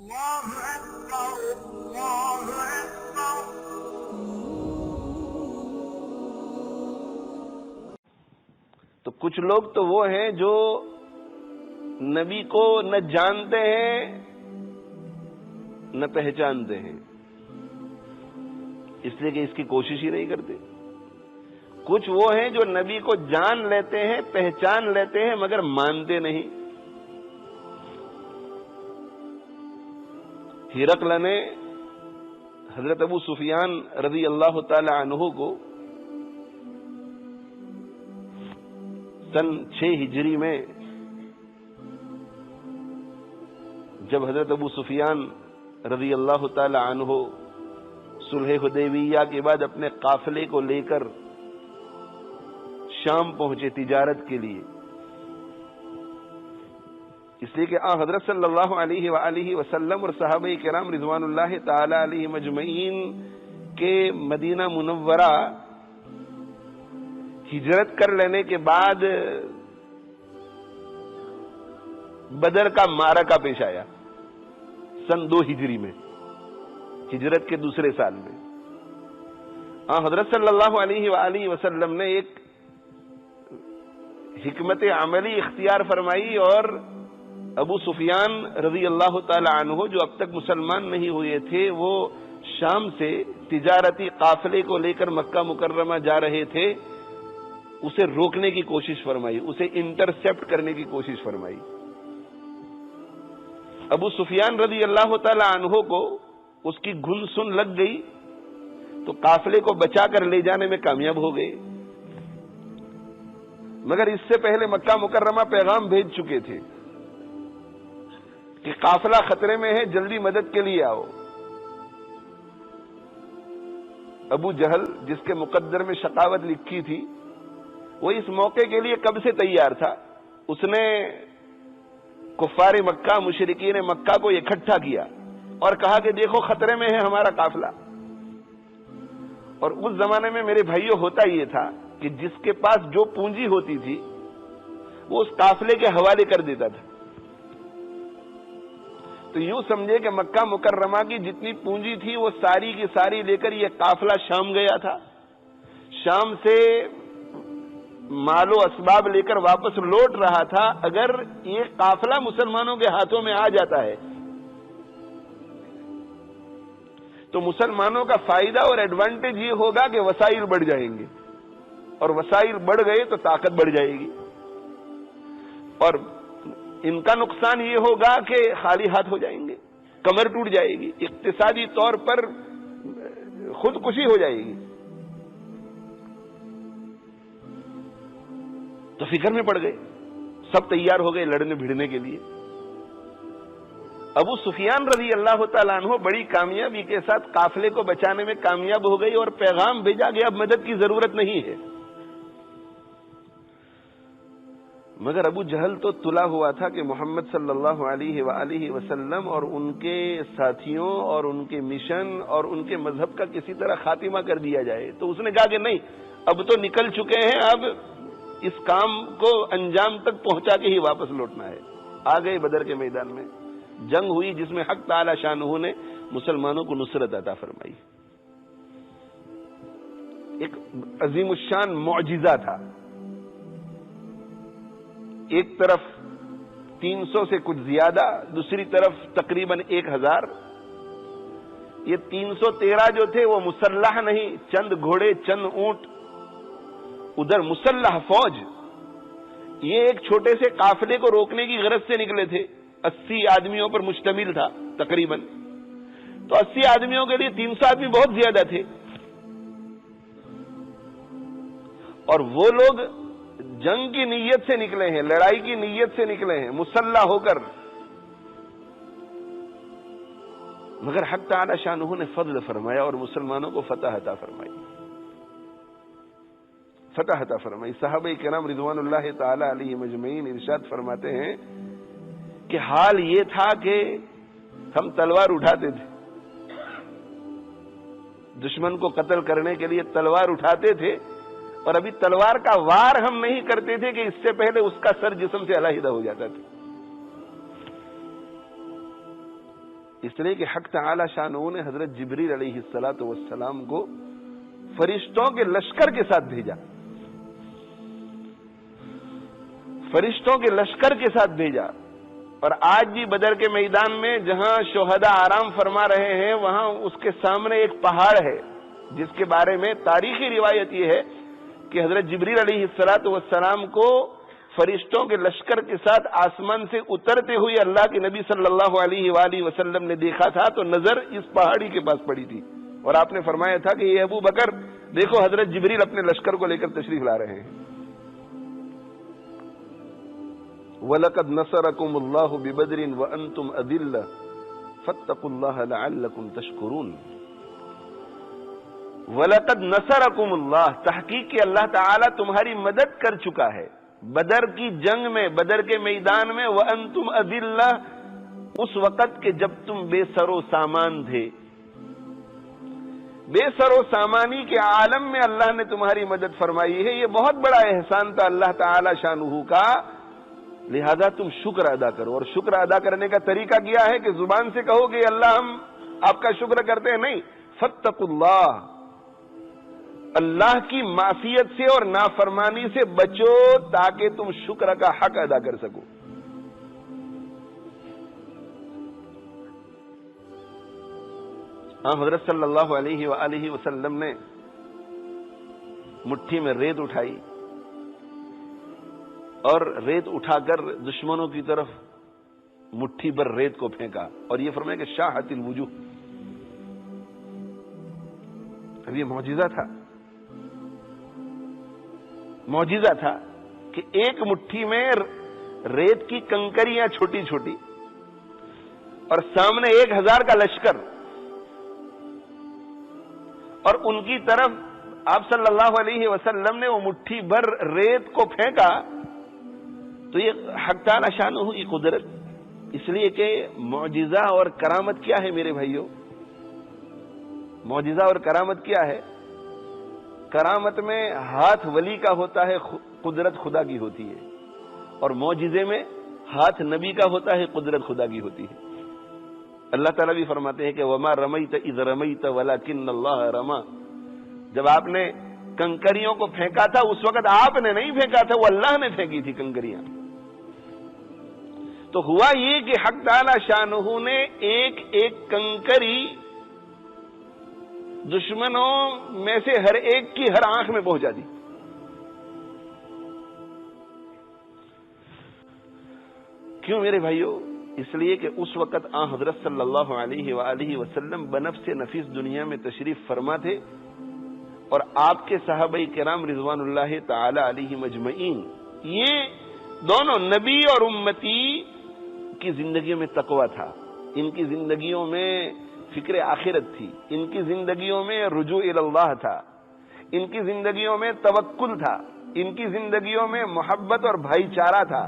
تو کچھ لوگ تو وہ ہیں جو نبی کو نہ جانتے ہیں نہ پہچانتے ہیں، اس لیے کہ اس کی کوشش ہی نہیں کرتے۔ کچھ وہ ہیں جو نبی کو جان لیتے ہیں، پہچان لیتے ہیں، مگر مانتے نہیں۔ ہرقل نے حضرت ابو سفیان رضی اللہ تعالی عنہ کو سن 6 ہجری میں جب حضرت ابو سفیان رضی اللہ تعالی عنہ صلح حدیبیہ کے بعد اپنے قافلے کو لے کر شام پہنچے تجارت کے لیے، اس لیے کہ حضرت صلی اللہ علیہ وآلہ وسلم اور صحابہ کرام رضوان اللہ تعالی علیہ مجمعین کے مدینہ منورہ ہجرت کر لینے کے بعد بدر کا معرکہ پیش آیا سن 2 ہجری میں، ہجرت کے دوسرے سال میں۔ حضرت صلی اللہ علیہ وآلہ وسلم نے ایک حکمت عملی اختیار فرمائی اور ابو سفیان رضی اللہ تعالی عنہ جو اب تک مسلمان نہیں ہوئے تھے، وہ شام سے تجارتی قافلے کو لے کر مکہ مکرمہ جا رہے تھے، اسے روکنے کی کوشش فرمائی، اسے انٹرسپٹ کرنے کی کوشش فرمائی۔ ابو سفیان رضی اللہ تعالی عنہ کو اس کی گھن سن لگ گئی تو قافلے کو بچا کر لے جانے میں کامیاب ہو گئے، مگر اس سے پہلے مکہ مکرمہ پیغام بھیج چکے تھے کہ قافلہ خطرے میں ہے، جلدی مدد کے لیے آؤ۔ ابو جہل جس کے مقدر میں شقاوت لکھی تھی، وہ اس موقع کے لیے کب سے تیار تھا۔ اس نے کفار مکہ، مشرکین مکہ کو اکٹھا کیا اور کہا کہ دیکھو خطرے میں ہے ہمارا قافلہ۔ اور اس زمانے میں میرے بھائیوں ہوتا یہ تھا کہ جس کے پاس جو پونجی ہوتی تھی وہ اس قافلے کے حوالے کر دیتا تھا۔ تو یوں سمجھے کہ مکہ مکرمہ کی جتنی پونجی تھی وہ ساری کی ساری لے کر یہ قافلہ شام گیا تھا۔ شام سے مال و اسباب لے کر واپس لوٹ رہا تھا۔ اگر یہ قافلہ مسلمانوں کے ہاتھوں میں آ جاتا ہے تو مسلمانوں کا فائدہ اور ایڈوانٹیج یہ ہوگا کہ وسائل بڑھ جائیں گے، اور وسائل بڑھ گئے تو طاقت بڑھ جائے گی، اور ان کا نقصان یہ ہوگا کہ خالی ہاتھ ہو جائیں گے، کمر ٹوٹ جائے گی، اقتصادی طور پر خودکشی ہو جائے گی۔ تو فکر میں پڑ گئے، سب تیار ہو گئے لڑنے بھیڑنے کے لیے۔ ابو سفیان رضی اللہ تعالیٰ عنہ بڑی کامیابی کے ساتھ قافلے کو بچانے میں کامیاب ہو گئی اور پیغام بھیجا کہ اب مدد کی ضرورت نہیں ہے۔ مگر ابو جہل تو تلا ہوا تھا کہ محمد صلی اللہ علیہ وآلہ وسلم اور ان کے ساتھیوں اور ان کے مشن اور ان کے مذہب کا کسی طرح خاتمہ کر دیا جائے۔ تو اس نے کہا کہ نہیں، اب تو نکل چکے ہیں، اب اس کام کو انجام تک پہنچا کے ہی واپس لوٹنا ہے۔ آ گئے بدر کے میدان میں، جنگ ہوئی جس میں حق تعالی شانہ نے مسلمانوں کو نصرت عطا فرمائی۔ ایک عظیم الشان معجزہ تھا۔ ایک طرف 300 سے کچھ زیادہ، دوسری طرف تقریباً 1000۔ یہ 313 جو تھے وہ مسلح نہیں، چند گھوڑے چند اونٹ، ادھر مسلح فوج۔ یہ ایک چھوٹے سے قافلے کو روکنے کی غرض سے نکلے تھے، 80 آدمیوں پر مشتمل تھا تقریباً۔ تو 80 آدمیوں کے لیے 300 آدمی بہت زیادہ تھے، اور وہ لوگ جنگ کی نیت سے نکلے ہیں، لڑائی کی نیت سے نکلے ہیں مسلح ہو کر، مگر حق تعالی شانہ نے فضل فرمایا اور مسلمانوں کو فتح عطا فرمائی، فتح عطا فرمائی۔ صحابہ کرام رضوان اللہ تعالی علیہ مجمعین ارشاد فرماتے ہیں کہ حال یہ تھا کہ ہم تلوار اٹھاتے تھے، دشمن کو قتل کرنے کے لیے تلوار اٹھاتے تھے، اور ابھی تلوار کا وار ہم نہیں کرتے تھے کہ اس سے پہلے اس کا سر جسم سے علیحدہ ہو جاتا تھا۔ اس لیے کہ حق تعالی شانہ نے حضرت جبریل علیہ الصلوۃ والسلام کو فرشتوں کے لشکر کے ساتھ بھیجا، فرشتوں کے لشکر کے ساتھ بھیجا۔ اور آج بھی بدر کے میدان میں جہاں شہداء آرام فرما رہے ہیں، وہاں اس کے سامنے ایک پہاڑ ہے جس کے بارے میں تاریخی روایت یہ ہے کہ حضرت جبریل علیہ الصلوۃ والسلام کو فرشتوں کے لشکر کے ساتھ آسمان سے اترتے ہوئے اللہ کے نبی صلی اللہ علیہ وآلہ وسلم نے دیکھا تھا، تو نظر اس پہاڑی کے پاس پڑی تھی اور آپ نے فرمایا تھا کہ یہ ابو بکر دیکھو حضرت جبریل اپنے لشکر کو لے کر تشریف لا رہے ہیں۔ وَلَقَدْ نَصَرَكُمُ اللَّهُ بِبَدْرٍ وَأَنْتُمْ أَذِلَّةٌ فَاتَّقُوا اللَّهَ لَعَلَّكُمْ تَشْكُرُونَ۔ وَلَقَدْ نَصَرَكُمُ اللَّهُ، تحقیق کہ اللہ تعالی تمہاری مدد کر چکا ہے بدر کی جنگ میں، بدر کے میدان میں، وَأَنْتُمْ أَذِلَّةٌ، اس وقت کہ جب تم بے سر و سامان تھے، بے سر و سامانی کے عالم میں اللہ نے تمہاری مدد فرمائی ہے۔ یہ بہت بڑا احسان تھا اللہ تعالی شانہ کا، لہذا تم شکر ادا کرو۔ اور شکر ادا کرنے کا طریقہ کیا ہے کہ زبان سے کہو کہ اللہ ہم آپ کا شکر کرتے ہیں، نہیں، فاتقوا اللہ، اللہ کی معصیت سے اور نافرمانی سے بچو تاکہ تم شکر کا حق ادا کر سکو۔ حضرت صلی اللہ علیہ وآلہ وسلم نے مٹھی میں ریت اٹھائی اور ریت اٹھا کر دشمنوں کی طرف مٹھی بھر ریت کو پھینکا اور یہ فرمایا کہ شاہت الوجوہ۔ اب یہ معجزہ تھا، معجزہ تھا کہ ایک مٹھی میں ریت کی کنکریاں چھوٹی چھوٹی اور سامنے 1000 کا لشکر، اور ان کی طرف آپ صلی اللہ علیہ وسلم نے وہ مٹھی بھر ریت کو پھینکا۔ تو یہ حق تعالی شانہ کی قدرت، اس لیے کہ معجزہ اور کرامت کیا ہے میرے بھائیوں؟ معجزہ اور کرامت کیا ہے؟ کرامت میں ہاتھ ولی کا ہوتا ہے، قدرت خدا کی ہوتی ہے، اور معجزے میں ہاتھ نبی کا ہوتا ہے، قدرت خدا کی ہوتی ہے۔ اللہ تعالیٰ بھی فرماتے ہیں کہ وما رمیت اذ رمیت ولکن اللہ رما، جب آپ نے کنکریوں کو پھینکا تھا اس وقت آپ نے نہیں پھینکا تھا، وہ اللہ نے پھینکی تھی کنکریاں۔ تو ہوا یہ کہ حق تعالی شانہ نے ایک ایک کنکری دشمنوں میں سے ہر ایک کی ہر آنکھ میں پہنچا دی۔ کیوں میرے بھائیوں؟ اس لیے کہ اس وقت حضرت صلی اللہ علیہ وآلہ وسلم بنفس نفیس دنیا میں تشریف فرما تھے، اور آپ کے صحابہ کرام رضوان اللہ تعالی علیہ مجمعین، یہ دونوں نبی اور امتی کی زندگیوں میں تقویٰ تھا، ان کی زندگیوں میں فکر آخرت تھی، ان کی زندگیوں میں رجوع اللہ تھا، ان کی زندگیوں میں توکل تھا، ان کی زندگیوں میں محبت اور بھائی چارہ تھا،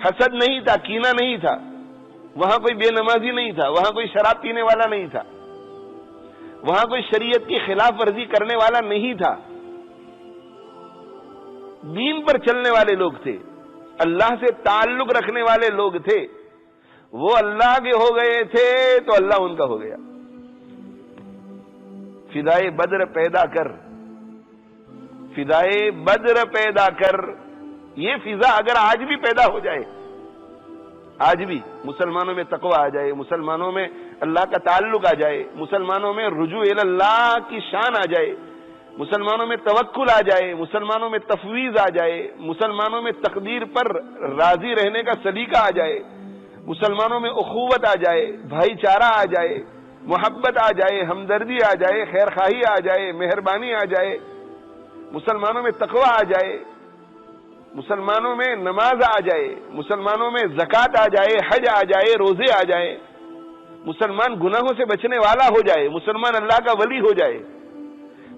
حسد نہیں تھا، کینہ نہیں تھا، وہاں کوئی بے نمازی نہیں تھا، وہاں کوئی شراب پینے والا نہیں تھا، وہاں کوئی شریعت کی خلاف ورزی کرنے والا نہیں تھا، دین پر چلنے والے لوگ تھے، اللہ سے تعلق رکھنے والے لوگ تھے۔ وہ اللہ کے ہو گئے تھے تو اللہ ان کا ہو گیا۔ فدائے بدر پیدا کر، فدائے بدر پیدا کر، یہ فضا اگر آج بھی پیدا ہو جائے، آج بھی مسلمانوں میں تقوی آ جائے، مسلمانوں میں اللہ کا تعلق آ جائے، مسلمانوں میں رجوع اللہ کی شان آ جائے، مسلمانوں میں توکل آ جائے، مسلمانوں میں تفویض آ جائے، مسلمانوں میں تقدیر پر راضی رہنے کا سلیقہ آ جائے، مسلمانوں میں اخوت آ جائے، بھائی چارہ آ جائے، محبت آ جائے، ہمدردی آ جائے، خیر خواہی آ جائے، مہربانی آ جائے، مسلمانوں میں تقوی آ جائے، مسلمانوں میں نماز آ جائے، مسلمانوں میں زکوٰۃ آ جائے، حج آ جائے، روزے آ جائے، مسلمان گناہوں سے بچنے والا ہو جائے، مسلمان اللہ کا ولی ہو جائے،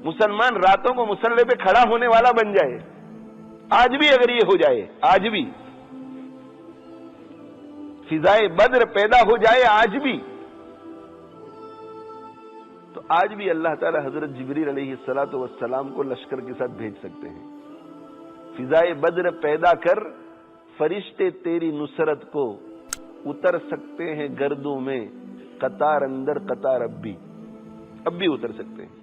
مسلمان راتوں کو مصلی پہ کھڑا ہونے والا بن جائے، آج بھی اگر یہ ہو جائے، آج بھی فضائے بدر پیدا ہو جائے، آج بھی، تو آج بھی اللہ تعالی حضرت جبریل علیہ الصلوۃ والسلام کو لشکر کے ساتھ بھیج سکتے ہیں۔ فضائے بدر پیدا کر، فرشتے تیری نصرت کو اتر سکتے ہیں گردوں میں، قطار اندر قطار اب بھی اتر سکتے ہیں۔